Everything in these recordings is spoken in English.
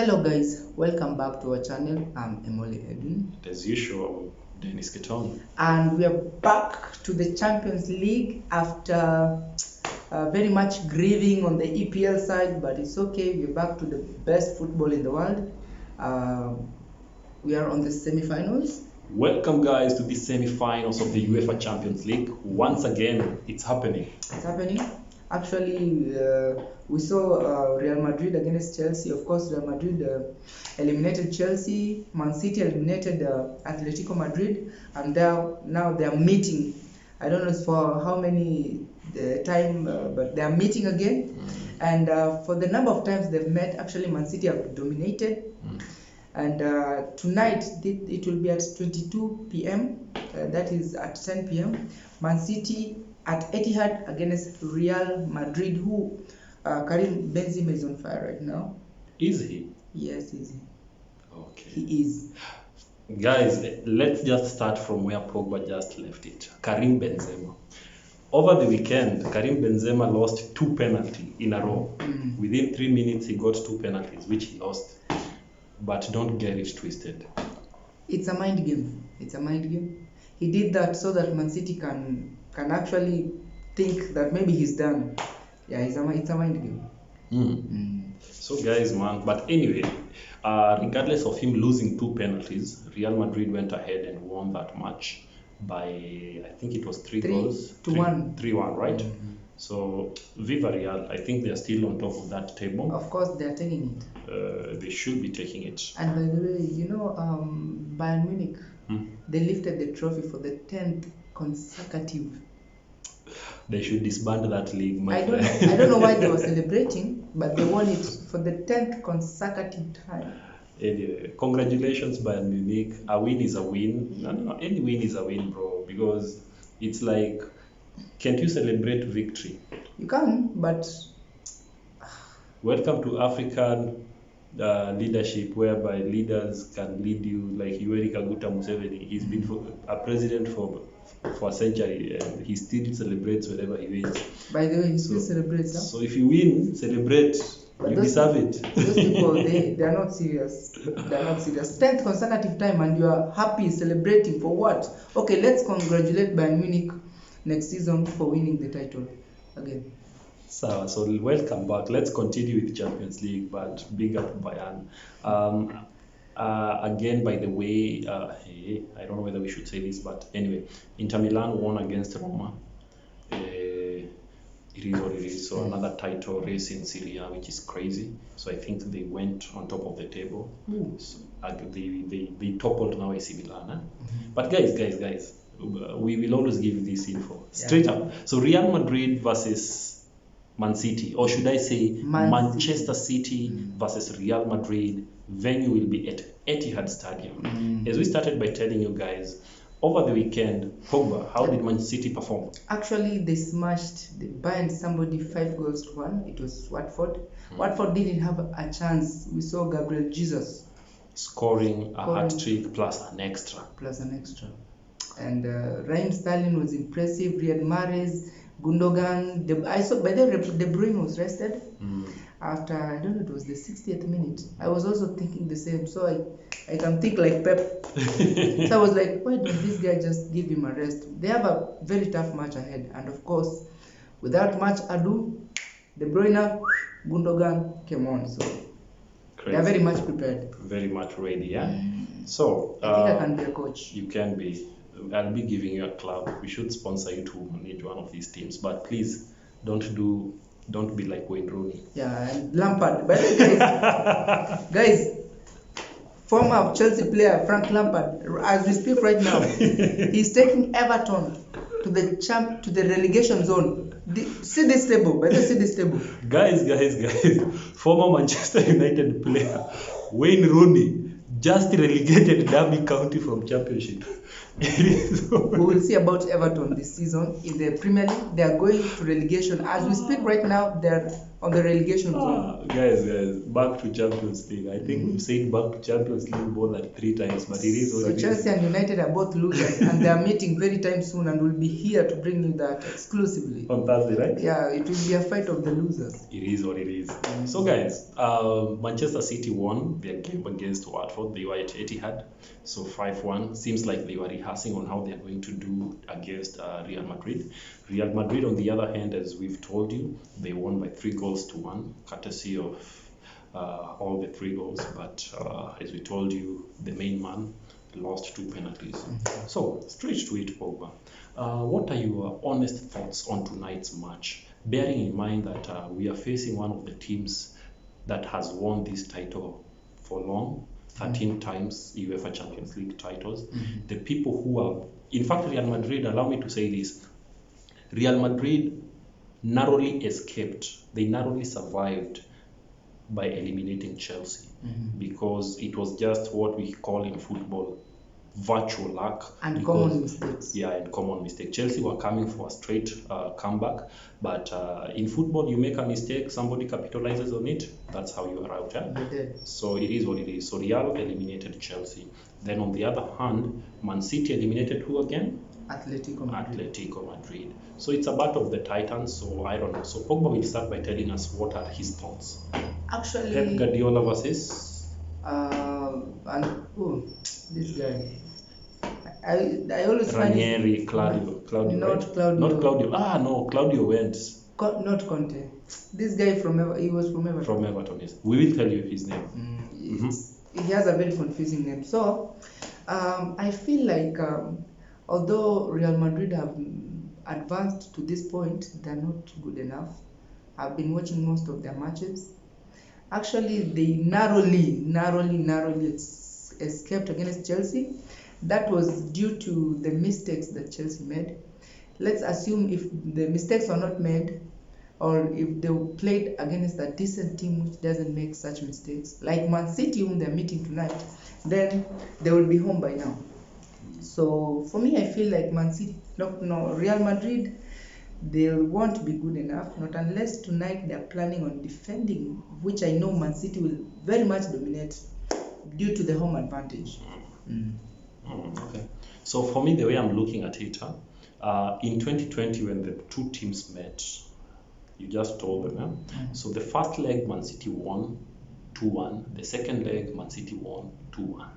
Hello guys, welcome back to our channel. I'm Emily Edwin As usual, Dennis Keton. and we are back to the Champions League after very much grieving on the EPL side, but it's okay. We're back to the best football in the world. We are on the semi-finals. Welcome, guys, to the semi-finals of the Uefa Champions League. Once again, it's happening. It's happening. Actually, we saw Real Madrid against Chelsea. Of course, Real Madrid eliminated Chelsea. Man City eliminated Atletico Madrid, and now they are meeting. I don't know for how many time, but they are meeting again. And for the number of times they've met, actually Man City have dominated. And tonight it will be at 22 p.m. That is at 10 p.m. Man City at Etihad against Real Madrid, who Karim Benzema is on fire right now. Is he? Yes, is he? Okay. He is. Guys, let's just start from where Pogba just left it. Karim Benzema. Over the weekend, Karim Benzema lost 2 penalties in a row. Within 3 minutes, he got 2 penalties, which he lost. But don't get it twisted. It's a mind game. It's a mind game. He did that so that Man City can actually think that maybe he's done. Yeah, it's a mind game. So guys, man, but anyway, regardless of him losing 2 penalties, Real Madrid went ahead and won that match by, I think it was 3 goals. 3-1. 3-1, right? So Viva Real, I think they're still on top of that table. Of course, they're taking it. They should be taking it. And by the way, you know, Bayern Munich, they lifted the trophy for the 10th consecutive. They should disband that league. I don't know why they were celebrating, but they won it for the 10th consecutive time. Anyway, congratulations, Bayern Munich. A win is a win. Any win is a win, bro. Because it's like, can't you celebrate victory? You can, but welcome to African leadership, whereby leaders can lead you, like Yoweri Kaguta Museveni. He's been a president for a century, and he still celebrates whenever he wins. By the way, he still celebrates. Huh? So if you win, celebrate. You deserve it. Those people, they are not serious. They are not serious. 10th consecutive time, and you are happy celebrating for what? Okay, let's congratulate Bayern Munich next season for winning the title again. So welcome back. Let's continue with Champions League, but big up Bayern. Again, by the way, I don't know whether we should say this, but anyway, Inter Milan won against Roma. It is what it is. So another title race in Syria, which is crazy. So I think they went on top of the table. So, they toppled now AC Milan. Huh? But guys, we will always give this info straight up. So Real Madrid versus Man City, or should I say Manchester City versus Real Madrid. Venue will be at Etihad Stadium. As we started by telling you guys, over the weekend, Pogba, how did Man City perform? Actually, they burned somebody 5-1. It was Watford. Watford didn't have a chance. We saw Gabriel Jesus scoring a hat-trick plus an extra. And Raheem Sterling was impressive. Riyad Mahrez, Gundogan. I saw by the way, De Bruyne was rested after, I don't know, it was the 60th minute. I was also thinking the same. So I can think like Pep. So I was like, why did this guy just give him a rest? They have a very tough match ahead. And of course, without much ado, De Bruyne, Gundogan came on. So they are very much prepared. Very much ready, yeah? So I think I can be a coach. You can be. I'll be giving you a club. We should sponsor you to manage one of these teams. But please, don't be like Wayne Rooney. Yeah, and Lampard. But guys, former Chelsea player Frank Lampard, as we speak right now, he's taking Everton to the relegation zone. See this table. Guys. Former Manchester United player Wayne Rooney just relegated Derby County from Championship. We will see about Everton this season in the Premier League. They are going to relegation. As we speak right now, they're on the relegation zone. Guys, back to Champions League. I think we've said back to Champions League more than 3 times, but it is what So it is. Chelsea and United are both losers, and they are meeting very time soon, and we'll be here to bring you that exclusively. On Thursday, right? Yeah, it will be a fight of the losers. It is what it is. So, guys, Manchester City won their game against Watford. They were at Etihad, so 5-1. Seems like they were rehearsing on how they are going to do against Real Madrid. Real Madrid, on the other hand, as we've told you, they won by 3-1, courtesy of all the 3 goals. But as we told you, the main man lost 2 penalties. So, straight to it, Pogba. What are your honest thoughts on tonight's match? Bearing in mind that we are facing one of the teams that has won this title for long, 13 times UEFA Champions League titles. The people who have, in fact, Real Madrid, allow me to say this, Real Madrid narrowly escaped, they narrowly survived by eliminating Chelsea because it was just what we call in football virtual luck and common mistakes. Yeah, and common mistake. Chelsea were coming for a straight comeback, but in football, you make a mistake, somebody capitalizes on it. That's how you are out. So it is what it is. So Real eliminated Chelsea. Then on the other hand, Man City eliminated who again? Atletico Madrid. So it's a battle of the Titans. So I don't know. So Pogba will start by telling us what are his thoughts. Actually, Pep Guardiola versus this guy. I always Ranieri, Claudio, not right? Claudio. Not Claudio. No, Claudio went. Not Conte. This guy he was from Everton. From Everton, yes. We will tell you his name. He has a very confusing name. So, I feel like although Real Madrid have advanced to this point, they're not good enough. I've been watching most of their matches. Actually, they narrowly escaped against Chelsea. That was due to the mistakes that Chelsea made. Let's assume if the mistakes were not made, or if they played against a decent team which doesn't make such mistakes, like Man City, whom they're meeting tonight, then they will be home by now. So for me, I feel like Real Madrid, they won't be good enough, not unless tonight they're planning on defending, which I know Man City will very much dominate due to the home advantage. Okay. So for me, the way I'm looking at it, in 2020 when the 2 teams met, you just told them, so the first leg Man City won 2-1, the second leg Man City won 2-1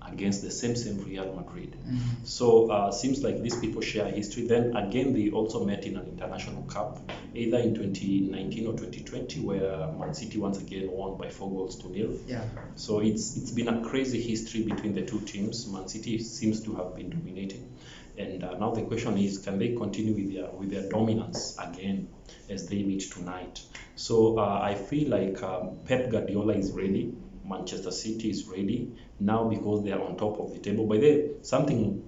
against the same Real Madrid. So seems like these people share history. Then again, they also met in an international cup, either in 2019 or 2020, where Man City once again won by 4-0. Yeah. So it's been a crazy history between the 2 teams. Man City seems to have been dominating, and now the question is, can they continue with their dominance again as they meet tonight? So I feel like Pep Guardiola is ready. Manchester City is ready now because they are on top of the table. By the way, something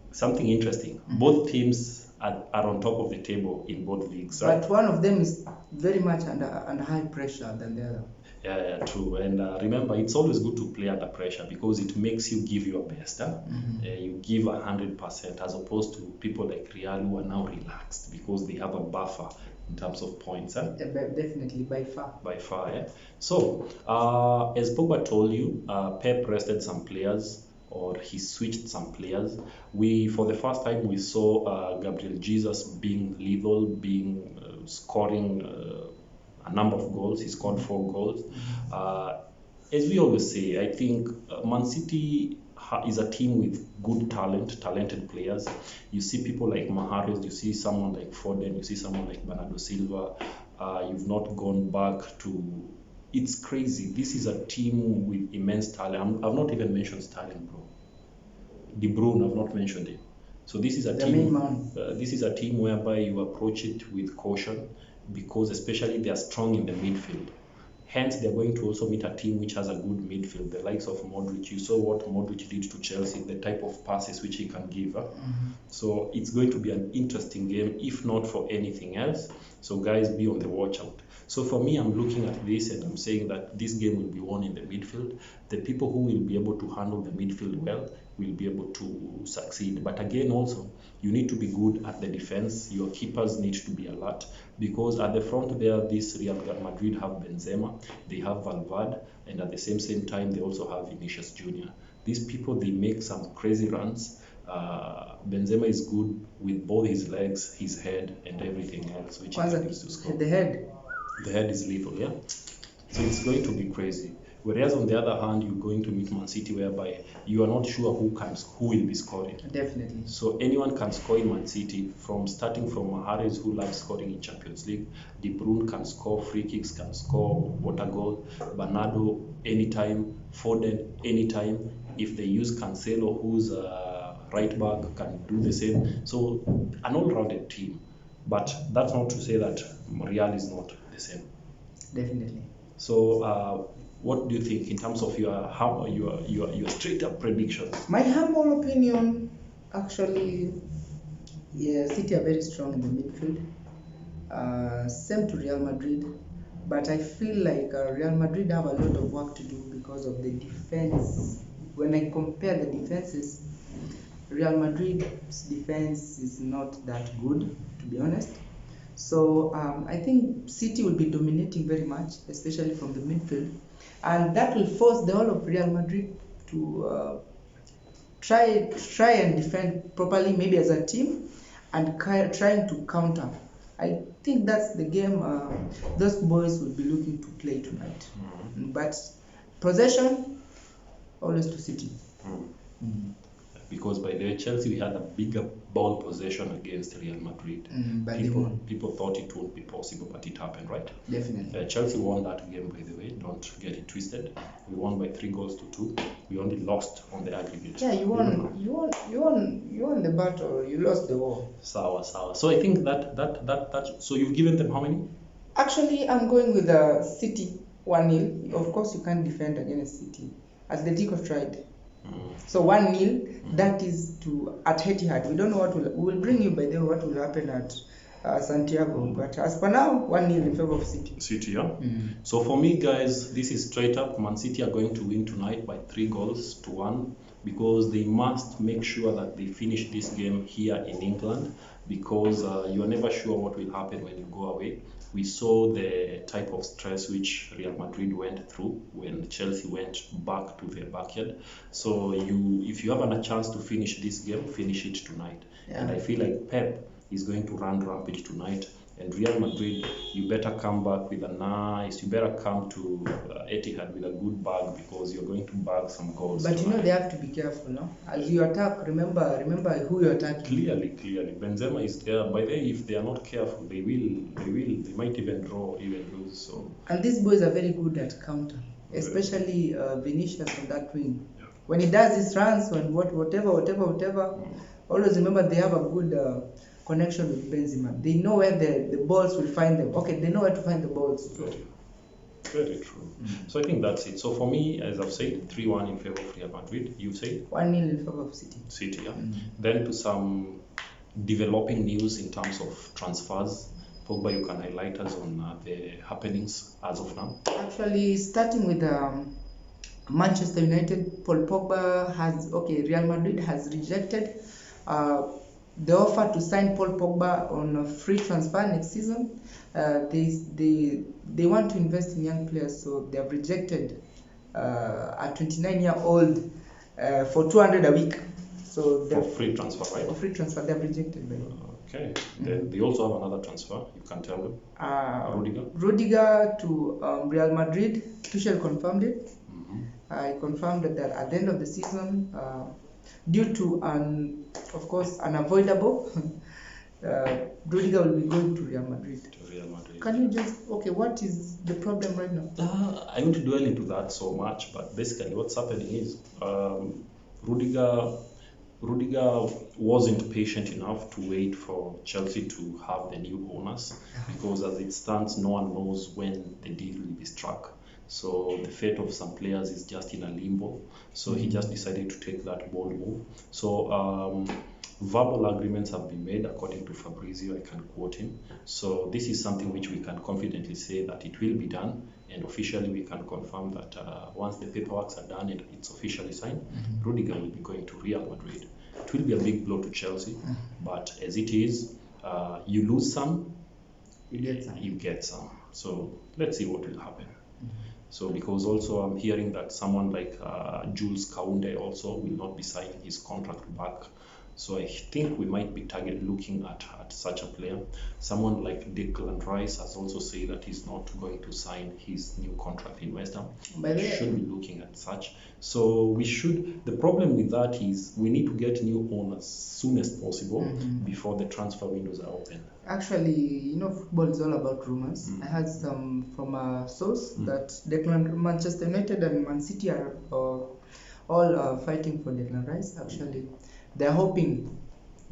interesting. Both teams are on top of the table in both leagues. Right? But one of them is very much under high pressure than the other. Yeah, true. And remember, it's always good to play under pressure because it makes you give your best. You give 100% as opposed to people like Real who are now relaxed because they have a buffer in terms of points. Yeah, definitely, by far. By far, yeah. So, as Pogba told you, Pep rested some players, or he switched some players. For the first time, we saw Gabriel Jesus being lethal, scoring a number of goals. He scored 4 goals. As we always say, I think Man City is a team with good talented players. You see people like Mahrez, you see someone like Foden, you see someone like Bernardo Silva. You've not gone back to... It's crazy. This is a team with immense talent. I've not even mentioned Sterling, bro. De Bruyne, I've not mentioned him. So this is a team. This is a team whereby you approach it with caution because especially they are strong in the midfield. Hence, they're going to also meet a team which has a good midfield, the likes of Modric. You saw what Modric did to Chelsea, the type of passes which he can give. So it's going to be an interesting game, if not for anything else. So guys, be on the watch out. So for me, I'm looking at this and I'm saying that this game will be won in the midfield. The people who will be able to handle the midfield well will be able to succeed. But again, also, you need to be good at the defense. Your keepers need to be alert, because at the front there, this Real Madrid have Benzema, they have Valverde, and at the same time, they also have Vinicius Jr. These people, they make some crazy runs. Benzema is good with both his legs, his head, and everything else, which he used to score. The head. The head is lethal, yeah. So it's going to be crazy. Whereas on the other hand, you're going to meet Man City, whereby you are not sure who will be scoring. Definitely. So anyone can score in Man City, starting from Mahrez, who loves scoring in Champions League. De Bruyne can score free kicks, can score water goal. Bernardo anytime, Foden anytime. If they use Cancelo, who's right back, can do the same. So an all-rounded team. But that's not to say that Real is not the same. Definitely. So what do you think in terms of your straight up predictions? My humble opinion, actually, yeah, City are very strong in the midfield. Same to Real Madrid, but I feel like Real Madrid have a lot of work to do because of the defense. When I compare the defenses, Real Madrid's defense is not that good, to be honest. So I think City will be dominating very much, especially from the midfield, and that will force the whole of Real Madrid to try and defend properly, maybe as a team, and trying to counter. I think that's the game those boys will be looking to play tonight. But possession, always to City. Because by the way, Chelsea, we had a bigger ball possession against Real Madrid. But people thought it wouldn't be possible, but it happened, right? Definitely. Chelsea won that game, by the way. Don't get it twisted. We won by 3-2. We only lost on the aggregate. Yeah, you won the battle. You lost the war. Sawa. So I think that. So you've given them how many? Actually, I'm going with City 1-0. Of course, you can't defend against City. Atletico tried. So 1-0, that is at Etihad. We don't know we will bring you by the way what will happen at Santiago. But as for now, 1-0 in favor of City. City, yeah. So for me, guys, this is straight up. Man City are going to win tonight by 3-1, because they must make sure that they finish this game here in England, because you are never sure what will happen when you go away. We saw the type of stress which Real Madrid went through when Chelsea went back to their backyard. So if you have a chance to finish this game, finish it tonight. Yeah. And I feel like Pep is going to run rampage tonight. And Real Madrid, you better come back with you better come to Etihad with a good bag, because you're going to bag some goals. But tonight. They have to be careful, no? As you attack, remember who you're attacking. Clearly. Benzema is there. By the way, if they are not careful, they might even draw, even lose. So. And these boys are very good at counter, especially Vinicius on that wing. Yeah. When he does his runs, when whatever, always remember they have a good connection with Benzema. They know where the balls will find them. Okay, they know where to find the balls. Very true. So I think that's it. So for me, as I've said, 3-1 in favor of Real Madrid. You say 1-0 in favor of City. City, yeah. Then to some developing news in terms of transfers. Pogba, you can highlight us on the happenings as of now. Actually, starting with Manchester United, Paul Pogba Real Madrid has rejected the offer to sign Paul Pogba on a free transfer next season. They want to invest in young players, so they have rejected a 29-year-old for 200 a week. So for free transfer, right? For free transfer, they have rejected. Okay. Then they also have another transfer. You can tell them. Rudiger to Real Madrid. Tuchel confirmed it. I confirmed that at the end of the season, due to an unavoidable, Rudiger will be going to Real Madrid. Can you what is the problem right now? I won't dwell into that so much, but basically what's happening is Rudiger wasn't patient enough to wait for Chelsea to have the new owners, because as it stands, no one knows when the deal will be struck. So the fate of some players is just in a limbo. So he just decided to take that bold move. So verbal agreements have been made according to Fabrizio, I can quote him. So this is something which we can confidently say that it will be done, and officially we can confirm that once the paperwork are done and it's officially signed, Rudiger will be going to Real Madrid. It will be a big blow to Chelsea, but as it is, you lose some, You get some. you get some. So let's see what will happen. So because also I'm hearing that someone like Jules Kounde also will not be signing his contract back. So I think we might be looking at such a player. Someone like Declan Rice has also said that he's not going to sign his new contract in West Ham. By the We way, should be looking at such. So we should. The problem with that is we need to get new owners soon as possible before the transfer windows are open. actually, you know, football is all about rumors. I heard some from a source that Manchester United and Man City are all fighting for Declan Rice. Actually, they're hoping.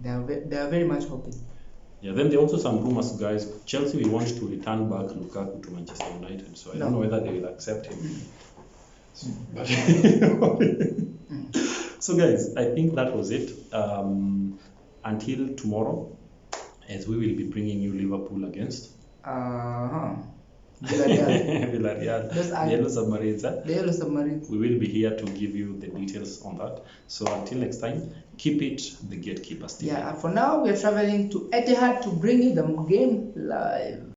They are very much hoping. Yeah, then there are also some rumors, guys. Chelsea will want to return back Lukaku to Manchester United, so I don't know whether they will accept him. But so, guys, I think that was it. Until tomorrow, as we will be bringing you Liverpool against Villarreal. Villarreal, Those are- the Yellow Submarines. The Yellow Submarines. We will be here to give you the details on that. So until next time, keep it the Gatekeepers TV. Yeah, for now we are traveling to Etihad to bring you the game live.